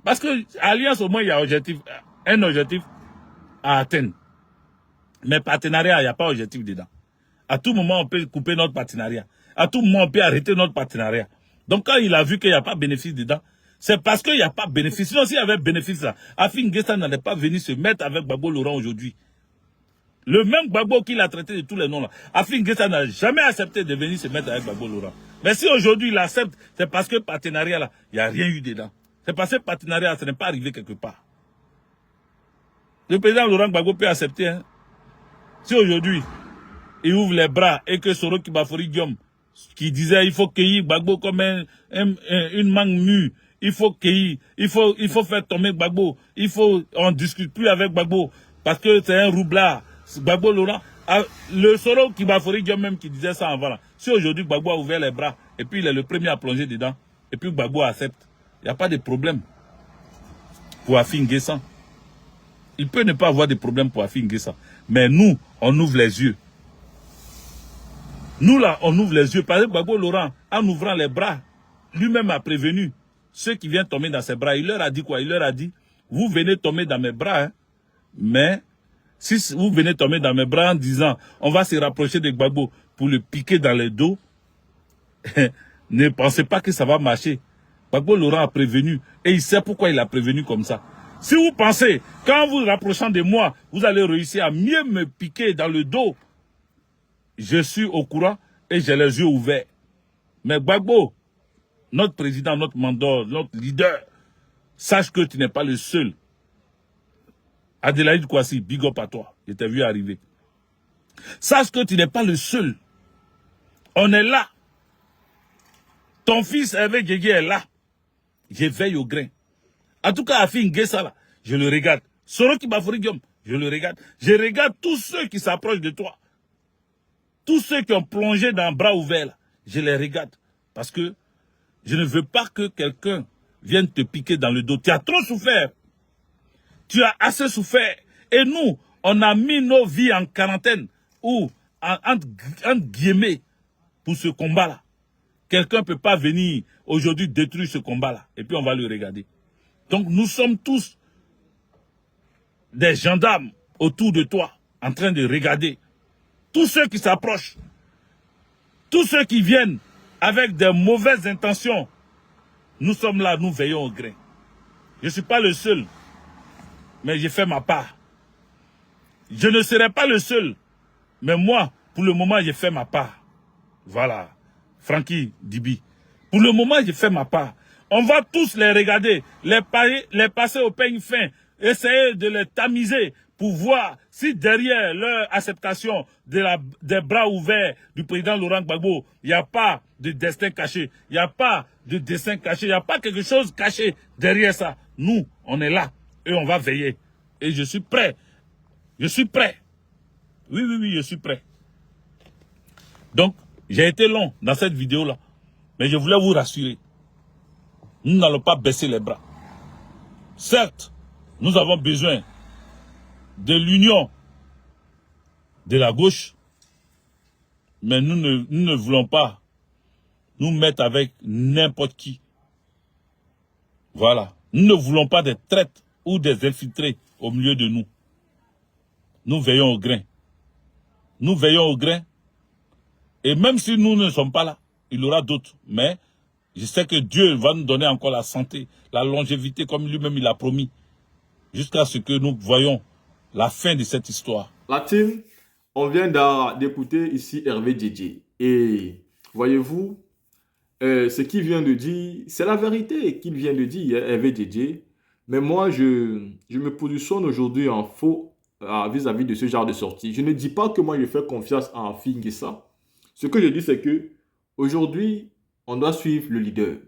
Parce que alliance, au moins, il y a un objectif à atteindre. Mais partenariat, il n'y a pas d'objectif dedans. À tout moment, on peut couper notre partenariat. À tout moment, on peut arrêter notre partenariat. Donc, quand il a vu qu'il n'y a pas de bénéfice dedans, c'est parce qu'il n'y a pas de bénéfice. Sinon, s'il y avait bénéfice là, Afin Guessan n'allait pas venir se mettre avec Gbagbo Laurent aujourd'hui. Le même Gbagbo qu'il a traité de tous les noms là. Afin Guessan n'a jamais accepté de venir se mettre avec Gbagbo Laurent. Mais si aujourd'hui il accepte, c'est parce que partenariat là, il n'y a rien eu dedans. C'est parce que partenariat, ça n'est pas arrivé quelque part. Le président Laurent Gbagbo peut accepter. Hein. Si aujourd'hui, il ouvre les bras et que Soro Kibafori Diom, qui disait il faut cueillir Gbagbo comme une mangue mûre, il faut cueillir, il faut faire tomber Gbagbo, on ne discute plus avec Gbagbo parce que c'est un roublard. Gbagbo Laurent, le Soro Kibafori Diom même qui disait ça avant là. Si aujourd'hui Gbagbo a ouvert les bras et puis il est le premier à plonger dedans et puis Gbagbo accepte, il n'y a pas de problème pour Afin Guessan. Il peut ne pas avoir de problème pour Afin Guessan. Mais nous, on ouvre les yeux. Nous là, on ouvre les yeux. Par exemple, Gbagbo Laurent, en ouvrant les bras, lui-même a prévenu ceux qui viennent tomber dans ses bras. Il leur a dit quoi? Il leur a dit, vous venez tomber dans mes bras, hein, mais si vous venez tomber dans mes bras en disant, on va se rapprocher de Gbagbo pour le piquer dans le dos, ne pensez pas que ça va marcher. Gbagbo Laurent a prévenu et il sait pourquoi il a prévenu comme ça. Si vous pensez qu'en vous rapprochant de moi, vous allez réussir à mieux me piquer dans le dos, je suis au courant et j'ai les yeux ouverts. Mais Gbagbo, notre président, notre mentor, notre leader, sache que tu n'es pas le seul. Adélaïde Kouassi, big up à toi. Je t'ai vu arriver. Sache que tu n'es pas le seul. On est là. Ton fils Hervé Guégué est là. Je veille au grain. En tout cas, Afin Guessan là, je le regarde. Soro Kibafori Diom, je le regarde. Je regarde tous ceux qui s'approchent de toi. Tous ceux qui ont plongé dans le bras ouvert là, je les regarde. Parce que je ne veux pas que quelqu'un vienne te piquer dans le dos. Tu as trop souffert. Tu as assez souffert. Et nous, on a mis nos vies en quarantaine ou entre guillemets pour ce combat-là. Quelqu'un ne peut pas venir aujourd'hui détruire ce combat-là. Et puis on va le regarder. Donc nous sommes tous des gendarmes autour de toi, en train de regarder. Tous ceux qui s'approchent, tous ceux qui viennent avec de mauvaises intentions, nous sommes là, nous veillons au grain. Je ne suis pas le seul, mais j'ai fait ma part. Je ne serai pas le seul, mais moi, pour le moment, j'ai fait ma part. Voilà, Francky Dibi. Pour le moment, j'ai fait ma part. On va tous les regarder, les passer au peigne fin, essayer de les tamiser pour voir si derrière leur acceptation des bras ouverts du président Laurent Gbagbo, il n'y a pas de destin caché, il n'y a pas de dessin caché, il n'y a pas quelque chose caché derrière ça. Nous, on est là et on va veiller. Et je suis prêt. Je suis prêt. Oui, oui, oui, je suis prêt. Donc, j'ai été long dans cette vidéo-là. Mais je voulais vous rassurer. Nous n'allons pas baisser les bras. Certes, nous avons besoin de l'union de la gauche, mais nous ne voulons pas nous mettre avec n'importe qui. Voilà. Nous ne voulons pas des traîtres ou des infiltrés au milieu de nous. Nous veillons au grain. Nous veillons au grain. Et même si nous ne sommes pas là, il y aura d'autres. Mais je sais que Dieu va nous donner encore la santé, la longévité comme lui-même il a promis. Jusqu'à ce que nous voyons la fin de cette histoire. La team, on vient d'écouter ici Hervé Djedje. Et voyez-vous, ce qu'il vient de dire, c'est la vérité qu'il vient de dire, Hervé Djedje. Mais moi, je me positionne aujourd'hui en faux vis-à-vis de ce genre de sortie. Je ne dis pas que moi, je fais confiance à Affi N'Guessan. Ce que je dis, c'est que aujourd'hui, on doit suivre le leader.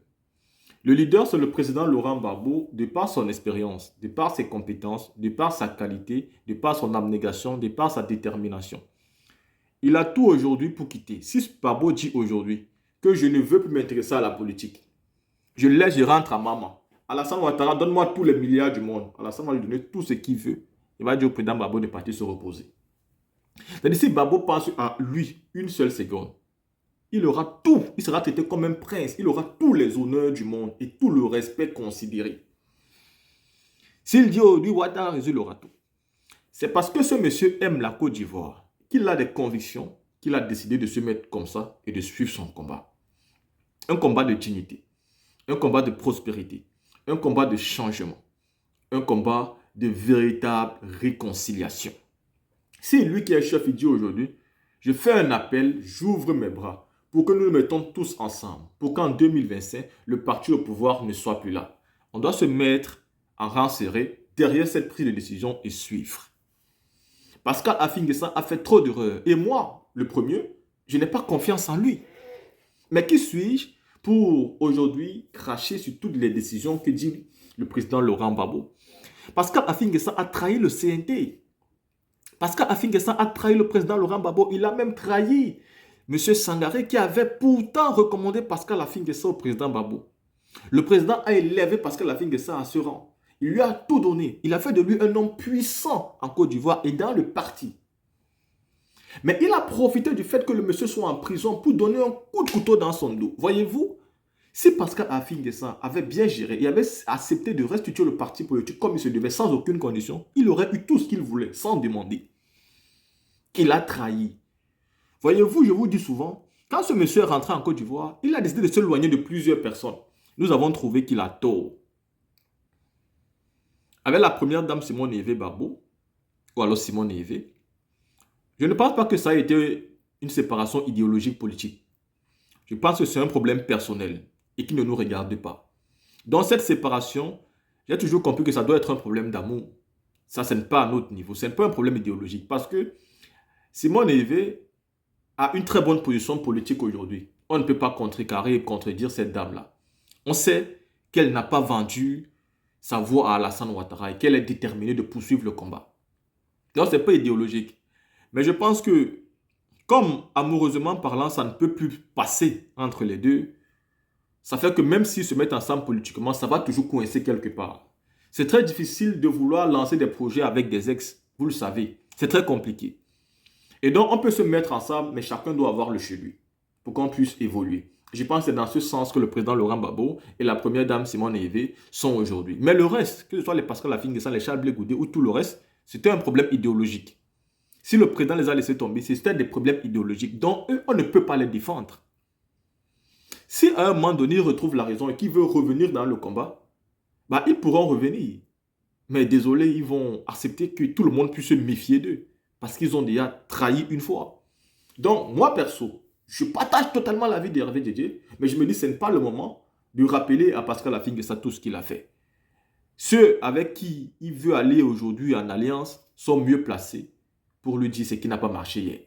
Le leader, c'est le président Laurent Gbagbo, de par son expérience, de par ses compétences, de par sa qualité, de par son abnégation, de par sa détermination. Il a tout aujourd'hui pour quitter. Si Gbagbo dit aujourd'hui que je ne veux plus m'intéresser à la politique, je laisse, je rentre à maman. Alassane Ouattara, donne-moi tous les milliards du monde. Alassane va lui donner tout ce qu'il veut. Il va dire au président Gbagbo de partir se reposer. C'est-à-dire, si Gbagbo pense à lui une seule seconde, il aura tout. Il sera traité comme un prince. Il aura tous les honneurs du monde et tout le respect considéré. S'il dit aujourd'hui Ouattara, il aura tout. C'est parce que ce monsieur aime la Côte d'Ivoire, qu'il a des convictions, qu'il a décidé de se mettre comme ça et de suivre son combat. Un combat de dignité, un combat de prospérité, un combat de changement, un combat de véritable réconciliation. Si lui qui est chef, il dit aujourd'hui, je fais un appel, j'ouvre mes bras pour que nous nous mettons tous ensemble, pour qu'en 2025, le parti au pouvoir ne soit plus là. On doit se mettre en rang serré derrière cette prise de décision et suivre. Pascal Affi N'Guessan a fait trop d'erreurs. Et moi, le premier, je n'ai pas confiance en lui. Mais qui suis-je pour aujourd'hui cracher sur toutes les décisions que dit le président Laurent Gbagbo? Pascal Affi N'Guessan a trahi le CNT. Pascal Affi N'Guessan a trahi le président Laurent Gbagbo. Il a même trahi M. Sangaré qui avait pourtant recommandé Pascal Affi N'Guessan au président Gbagbo. Le président a élevé Pascal Affi N'Guessan à ce rang. Il lui a tout donné. Il a fait de lui un homme puissant en Côte d'Ivoire et dans le parti. Mais il a profité du fait que le monsieur soit en prison pour donner un coup de couteau dans son dos. Voyez-vous, si Pascal Affi N'Guessan avait bien géré et avait accepté de restituer le parti politique comme il se devait, sans aucune condition, il aurait eu tout ce qu'il voulait, sans demander. Il a trahi. Voyez-vous, je vous dis souvent, quand ce monsieur est rentré en Côte d'Ivoire, il a décidé de s'éloigner de plusieurs personnes. Nous avons trouvé qu'il a tort. Avec la première dame Simone Evé Gbagbo, ou alors Simone Evé, je ne pense pas que ça a été une séparation idéologique politique. Je pense que c'est un problème personnel et qui ne nous regarde pas. Dans cette séparation, j'ai toujours compris que ça doit être un problème d'amour. Ça, ce n'est pas à notre niveau. Ce n'est pas un problème idéologique parce que Simone Evé a une très bonne position politique aujourd'hui. On ne peut pas contrecarrer et contredire cette dame-là. On sait qu'elle n'a pas vendu sa voix à Alassane Ouattara et qu'elle est déterminée de poursuivre le combat. Donc, ce n'est pas idéologique. Mais je pense que, comme amoureusement parlant, ça ne peut plus passer entre les deux, ça fait que même s'ils se mettent ensemble politiquement, ça va toujours coincer quelque part. C'est très difficile de vouloir lancer des projets avec des ex, vous le savez. C'est très compliqué. Et donc, on peut se mettre ensemble, mais chacun doit avoir le chez lui pour qu'on puisse évoluer. Je pense que c'est dans ce sens que le président Laurent Gbagbo et la première dame Simone Evé sont aujourd'hui. Mais le reste, que ce soit les Pascal Affi N'Guessan, les Charles Blé Goudé ou tout le reste, c'était un problème idéologique. Si le président les a laissés tomber, c'était des problèmes idéologiques dont eux, on ne peut pas les défendre. Si à un moment donné, ils retrouvent la raison et qu'ils veulent revenir dans le combat, bah, ils pourront revenir. Mais désolé, ils vont accepter que tout le monde puisse se méfier d'eux parce qu'ils ont déjà trahi une fois. Donc, moi perso, Je partage totalement l'avis d'Hervé Djedje, mais je me dis que ce n'est pas le moment de rappeler à Pascal Affi N'Guessan tout ce qu'il a fait. Ceux avec qui il veut aller aujourd'hui en alliance sont mieux placés pour lui dire ce qui n'a pas marché hier.